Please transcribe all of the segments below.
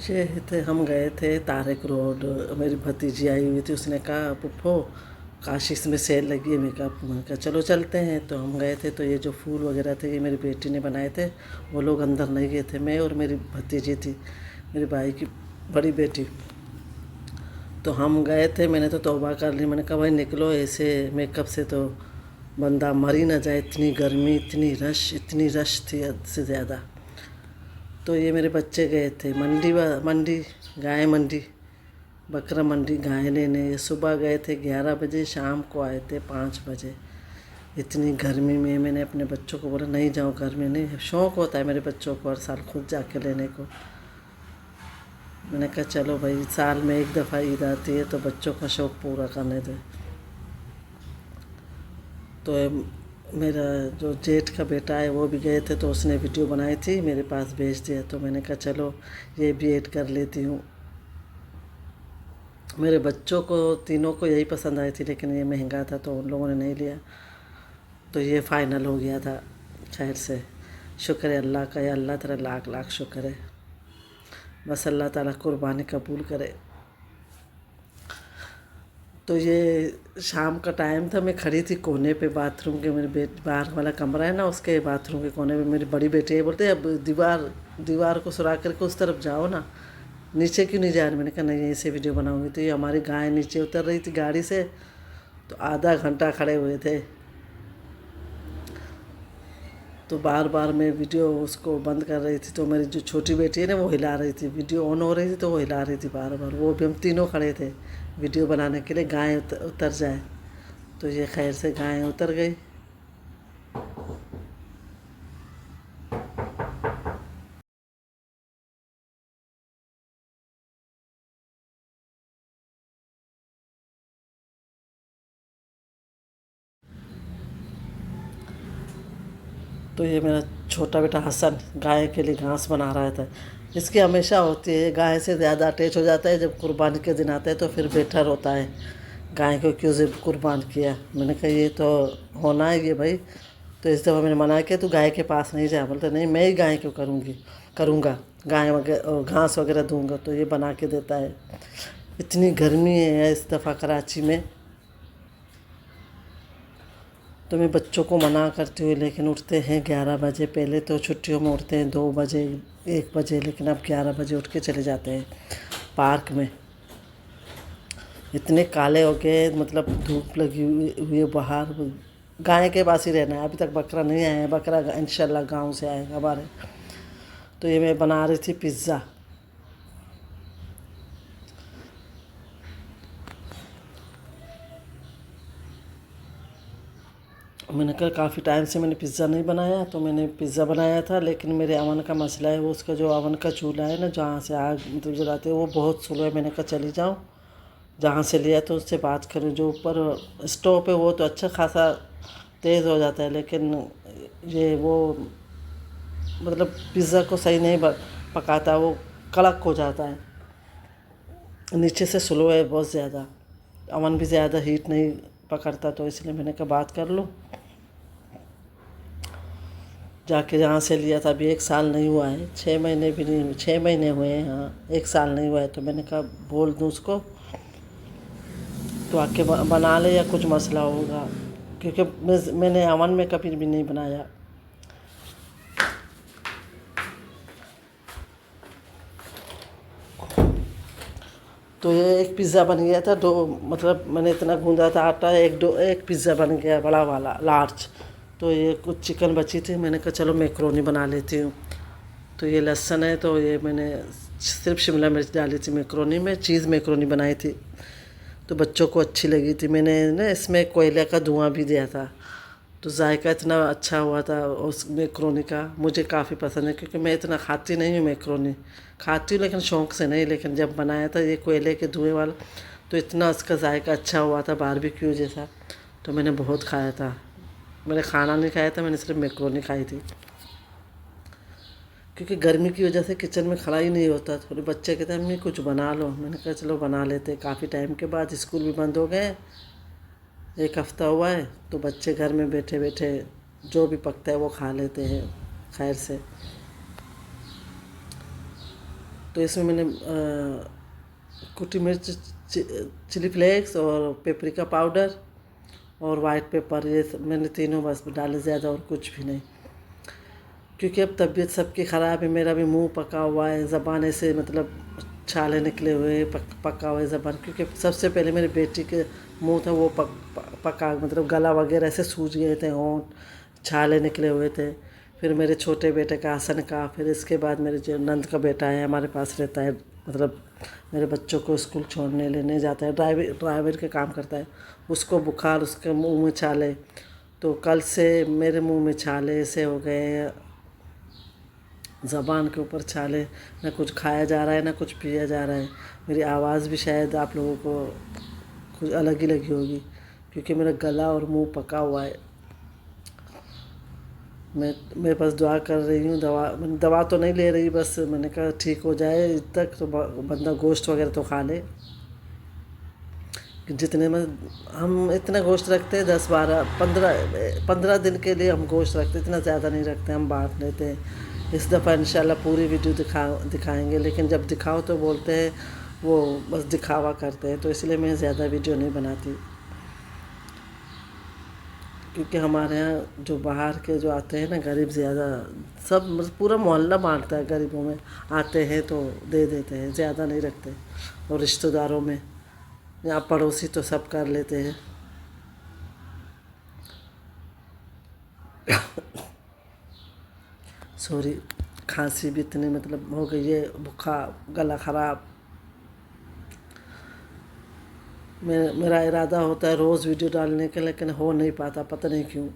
ये थे हम गए थे तारक रोड। मेरी भतीजी आई हुई थी, उसने कहा पुप्पो काशिश में सेल लगी है मेकअप। मैंने कहा चलो चलते हैं। तो हम गए थे। तो ये जो फूल वगैरह थे ये मेरी बेटी ने बनाए थे। वो लोग अंदर नहीं गए थे, मैं और मेरी भतीजी थी, मेरी भाई की बड़ी बेटी। तो हम गए थे। मैंने तो तौबा कर ली। मैंने कहा भाई निकलो, ऐसे मेकअप से तो बंदा मर ही ना जाए। इतनी गर्मी, इतनी रश थी हद से ज़्यादा। तो ये मेरे बच्चे गए थे मंडी, गाय मंडी, बकरा मंडी गाय लेने। ये सुबह गए थे 11 बजे, शाम को आए थे 5 बजे। इतनी गर्मी में मैंने अपने बच्चों को बोला नहीं जाओ, गर्मी नहीं। शौक़ होता है मेरे बच्चों को हर साल खुद जाके लेने को। मैंने कहा चलो भाई, साल में एक दफ़ा ईद आती है तो बच्चों का शौक़ पूरा करने दे। तो मेरा जो जेठ का बेटा है वो भी गए थे, तो उसने वीडियो बनाई थी, मेरे पास भेज दिया। तो मैंने कहा चलो ये भी ऐड कर लेती हूँ। मेरे बच्चों को तीनों को यही पसंद आई थी, लेकिन ये महंगा था तो उन लोगों ने नहीं लिया। तो ये फ़ाइनल हो गया था खैर से। शुक्र है अल्लाह का, या अल्लाह तेरा लाख लाख शुक्र है। बस अल्लाह ताला कुर्बानी कबूल करे। तो ये शाम का टाइम था, मैं खड़ी थी कोने पे बाथरूम के, मेरे बाहर वाला कमरा है ना, उसके बाथरूम के कोने पे। मेरी बड़ी बेटी है, बोलते अब दीवार को सुराख करके उस तरफ जाओ ना, नीचे क्यों नहीं जा रही। मैंने कहा नहीं, यहीं से वीडियो बनाऊंगी। तो ये हमारी गाय नीचे उतर रही थी गाड़ी से, तो आधा घंटा खड़े हुए थे। तो बार बार मैं वीडियो उसको बंद कर रही थी। तो मेरी जो छोटी बेटी है ना, वो हिला रही थी, वीडियो ऑन हो रही थी तो वो हिला रही थी बार बार। वो भी हम तीनों खड़े थे वीडियो बनाने के लिए, गाय उतर जाए। तो ये खैर से गाय उतर गई। तो ये मेरा छोटा बेटा हसन गाय के लिए घास बना रहा था। इसकी हमेशा होती है, गाय से ज़्यादा अटैच हो जाता है। जब कुर्बानी के दिन आता है तो फिर बेटर होता है, गाय को क्यों से कुर्बान किया। मैंने कहा ये तो होना है ये भाई। तो इस दफ़ा मैंने मना किया, तू गाय के पास नहीं जा। बोलते नहीं, मैं ही गाय क्यों करूँगा, गाय वगैरह घास वगैरह दूँगा। तो ये बना के देता है। इतनी गर्मी है इस दफ़ा कराची में, तो मैं बच्चों को मना करती हूँ, लेकिन उठते हैं 11 बजे। पहले तो छुट्टियों में उठते हैं 2 बजे, 1 बजे, लेकिन अब 11 बजे उठ के चले जाते हैं पार्क में। इतने काले हो गए, मतलब धूप लगी हुई है बाहर। गाय के पास ही रहना है। अभी तक बकरा नहीं आया है, बकरा इंशाल्लाह गांव से आएगा हमारे। तो ये मैं बना रही थी पिज़्ज़ा। मैंने कहा काफ़ी टाइम से मैंने पिज़्ज़ा नहीं बनाया, तो मैंने पिज़्ज़ा बनाया था। लेकिन मेरे अवन का मसला है, वो उसका जो अवन का चूल्हा है ना, जहाँ से आग मतलब जलाते हैं, वो बहुत स्लो है। मैंने कहा चली जाऊँ, जहाँ से लिया तो उससे बात करूँ। जो ऊपर स्टोव है वो तो अच्छा खासा तेज़ हो जाता है, लेकिन ये वो मतलब पिज़्ज़ा को सही नहीं पकाता, वो कड़क हो जाता है। नीचे से स्लो है बहुत ज़्यादा, अवन भी ज़्यादा हीट नहीं पकड़ता। तो इसलिए मैंने कहा बात कर लूँ, जाके जहाँ से लिया था। अभी 1 साल नहीं हुआ है, 6 महीने भी नहीं हुए, 6 महीने हुए हैं, हाँ 1 साल नहीं हुआ है। तो मैंने कहा बोल दूँ उसको तो आके बना ले, या कुछ मसला होगा, क्योंकि मैंने अवन में कभी भी नहीं बनाया। तो ये एक पिज़्ज़ा बन गया था। दो मतलब मैंने इतना गूंदा था आटा, एक पिज़्ज़ा बन गया बड़ा वाला लार्ज। तो ये कुछ चिकन बची थी, मैंने कहा चलो मैक्रोनी बना लेती हूँ। तो ये लहसुन है, तो ये मैंने सिर्फ शिमला मिर्च डाली थी मैक्रोनी में, चीज़ मैक्रोनी बनाई थी। तो बच्चों को अच्छी लगी थी। मैंने ना इसमें कोयले का धुआं भी दिया था, तो जायका इतना अच्छा हुआ था उस मैक्रोनी का। मुझे काफ़ी पसंद है, क्योंकि मैं इतना खाती नहीं हूँ मैक्रोनी, खाती हूँ लेकिन शौक़ से नहीं। लेकिन जब बनाया था ये कोयले के धुएँ वाला, तो इतना उसका जायका अच्छा हुआ था, बारबेक्यू जैसा। तो मैंने बहुत खाया था। मैंने खाना नहीं खाया था, मैंने सिर्फ मैक्रोनी खाई थी, क्योंकि गर्मी की वजह से किचन में खड़ा ही नहीं होता। थोड़े बच्चे कहते हैं अम्मी कुछ बना लो, मैंने कहा चलो बना लेते। काफ़ी टाइम के बाद स्कूल भी बंद हो गए, 1 हफ्ता हुआ है, तो बच्चे घर में बैठे बैठे जो भी पकता है वो खा लेते हैं खैर से। تو اس میں میں نے کٹی مرچ، چلی فلیکس اور پیپریکا پاؤڈر اور وائٹ پیپر، یہ میں نے تینوں بس ڈالے، زیادہ اور کچھ بھی نہیں، کیونکہ اب طبیعت سب کی خراب ہے، میرا بھی منہ پکا ہوا ہے، زبان سے مطلب چھالے نکلے ہوئے، پکا ہوا ہے زبان، کیونکہ سب سے پہلے میری بیٹی کے منہ تھا وہ پکا، مطلب گلا وغیرہ سے سوج گئے تھے، ہونٹ چھالے نکلے ہوئے تھے، پھر میرے چھوٹے بیٹے کا، حسن کا، پھر اس کے بعد میرے جو نند کا بیٹا ہے ہمارے پاس رہتا ہے، مطلب میرے بچوں کو اسکول چھوڑنے لینے جاتا ہے، ڈرائیور کا کام کرتا ہے، اس کو بخار، اس کے منہ میں چھالے، تو کل سے میرے منہ میں چھالے ایسے ہو گئے، زبان کے اوپر چھالے، نہ کچھ کھایا جا رہا ہے نہ کچھ پیا جا رہا ہے، میری آواز بھی شاید آپ لوگوں کو کچھ الگ ہی لگی ہوگی، کیونکہ میرا گلا اور منہ پکا ہوا ہے۔ میں بس دعا کر رہی ہوں، دوا تو نہیں لے رہی، بس میں نے کہا ٹھیک ہو جائے، اس تک تو بندہ گوشت وغیرہ تو کھا لے، جتنے میں ہم اتنا گوشت رکھتے ہیں، 15 دن کے لیے ہم گوشت رکھتے، اتنا زیادہ نہیں رکھتے، ہم بانٹ لیتے ہیں۔ اس دفعہ انشاءاللہ پوری ویڈیو دکھائیں گے، لیکن جب دکھاؤ تو بولتے ہیں وہ بس دکھاوا کرتے ہیں، تو اس لیے میں زیادہ ویڈیو نہیں بناتی، کیونکہ ہمارے ہاں جو باہر کے جو آتے ہیں نا غریب، زیادہ سب پورا محلہ بانٹتا ہے، غریبوں میں آتے ہیں تو دے دیتے ہیں، زیادہ نہیں رکھتے، اور رشتہ داروں میں یا پڑوسی تو سب کر لیتے ہیں۔ سوری، کھانسی بھی اتنی مطلب ہو گئی ہے، بخار، گلا خراب، میرا ارادہ ہوتا ہے روز ویڈیو ڈالنے کا، لیکن ہو نہیں پاتا، پتہ نہیں کیوں،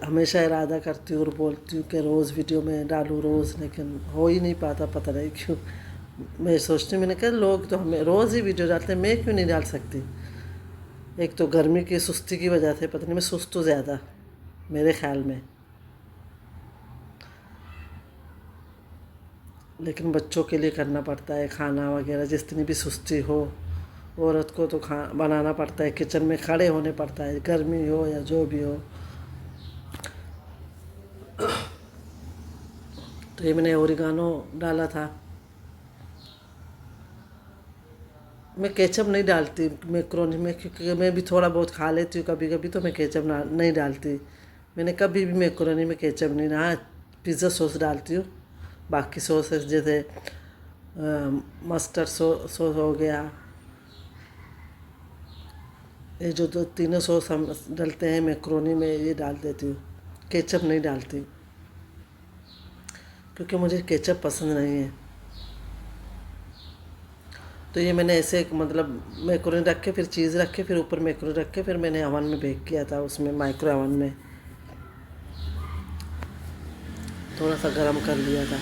ہمیشہ ارادہ کرتی ہوں اور بولتی ہوں کہ روز ویڈیو میں ڈالوں روز، لیکن ہو ہی نہیں پاتا، پتہ نہیں کیوں۔ میں سوچتی ہوں، میں نے کہا لوگ تو ہمیں روز ہی ویڈیو ڈالتے ہیں، میں کیوں نہیں ڈال سکتی؟ ایک تو گرمی کی سستی کی وجہ سے، پتہ نہیں میں سست ہوں زیادہ میرے خیال میں، لیکن بچوں کے لیے کرنا پڑتا ہے کھانا وغیرہ، جتنی بھی سستی ہو عورت کو تو بنانا پڑتا ہے، کچن میں کھڑے ہونے پڑتا ہے، گرمی ہو یا جو بھی ہو۔ تو یہ میں نے اوریگانو ڈالا تھا، میں کیچپ نہیں ڈالتی میکرونی میں، کیونکہ میں بھی تھوڑا بہت کھا لیتی ہوں کبھی کبھی، تو میں کیچپ نہیں ڈالتی، میں نے کبھی بھی میکرونی میں کیچپ نہیں، ہاں پیزا سوس ڈالتی ہوں، باقی سوسز جیسے مسٹرڈ سوس ہو گیا، یہ جو دو تینوں سوس ہم ڈلتے ہیں میکرونی میں، یہ ڈال دیتی ہوں، کیچپ نہیں ڈالتی، کیونکہ مجھے کیچپ پسند نہیں ہے۔ تو یہ میں نے ایسے مطلب میکرونی رکھ کے، پھر چیز رکھ کے، پھر اوپر میکرونی رکھ کے، پھر میں نے اوون میں بیک کیا تھا، اس میں مائکرو اوون میں تھوڑا سا گرم کر لیا تھا۔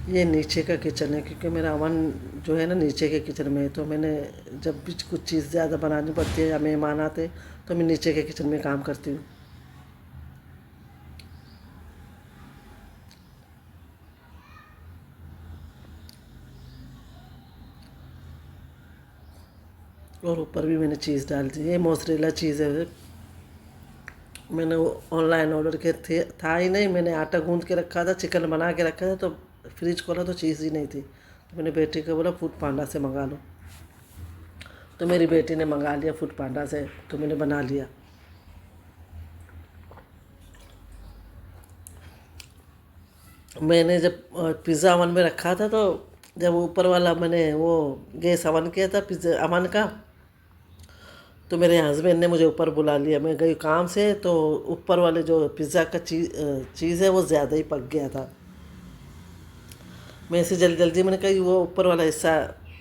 یہ نیچے کا کچن ہے، کیونکہ میرا اوون جو ہے نا نیچے کے کچن میں ہے، تو میں نے جب بھی کچھ چیز زیادہ بنانی پڑتی ہے یا مہمان آتے تو میں نیچے کے کچن میں کام کرتی ہوں۔ اور اوپر بھی میں نے چیز ڈال دی، یہ موزریلا چیز ہے، میں نے وہ آن لائن آرڈر کیا تھا ہی نہیں، میں نے آٹا گوندھ کے رکھا تھا، چکن بنا کے رکھا تھا، تو فریج کھولا تو چیز ہی نہیں تھی، تو میں نے بیٹی کو بولا فوڈ پانڈا سے منگا لو، تو میری بیٹی نے منگا لیا فوڈ پانڈا سے، تو میں نے بنا لیا۔ میں نے جب پیزا اوون میں رکھا تھا، تو جب اوپر والا میں نے وہ گیس آن کیا تھا پیزا اوون کا، تو میرے ہسبینڈ نے مجھے اوپر بلا لیا، میں گئی کام سے، تو اوپر والے جو پیزا کا چیز ہے وہ زیادہ ہی پک گیا تھا، میں اسے جلدی میں نے کہا وہ اوپر والا حصہ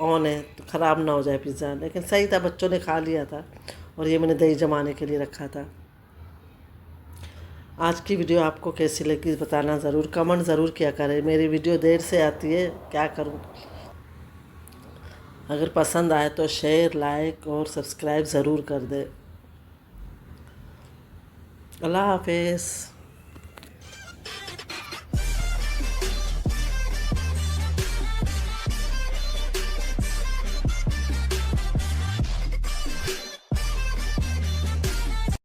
آن ہے تو خراب نہ ہو جائے پیزا، لیکن صحیح تھا، بچوں نے کھا لیا تھا، اور یہ میں نے دہی جمانے کے لیے رکھا تھا۔ آج کی ویڈیو آپ کو کیسی لگی بتانا ضرور، کمنٹ ضرور کیا کریں، میری ویڈیو دیر سے آتی ہے، کیا کروں، اگر پسند آئے تو شیئر، لائک اور سبسکرائب ضرور کر دیں۔ اللہ حافظ۔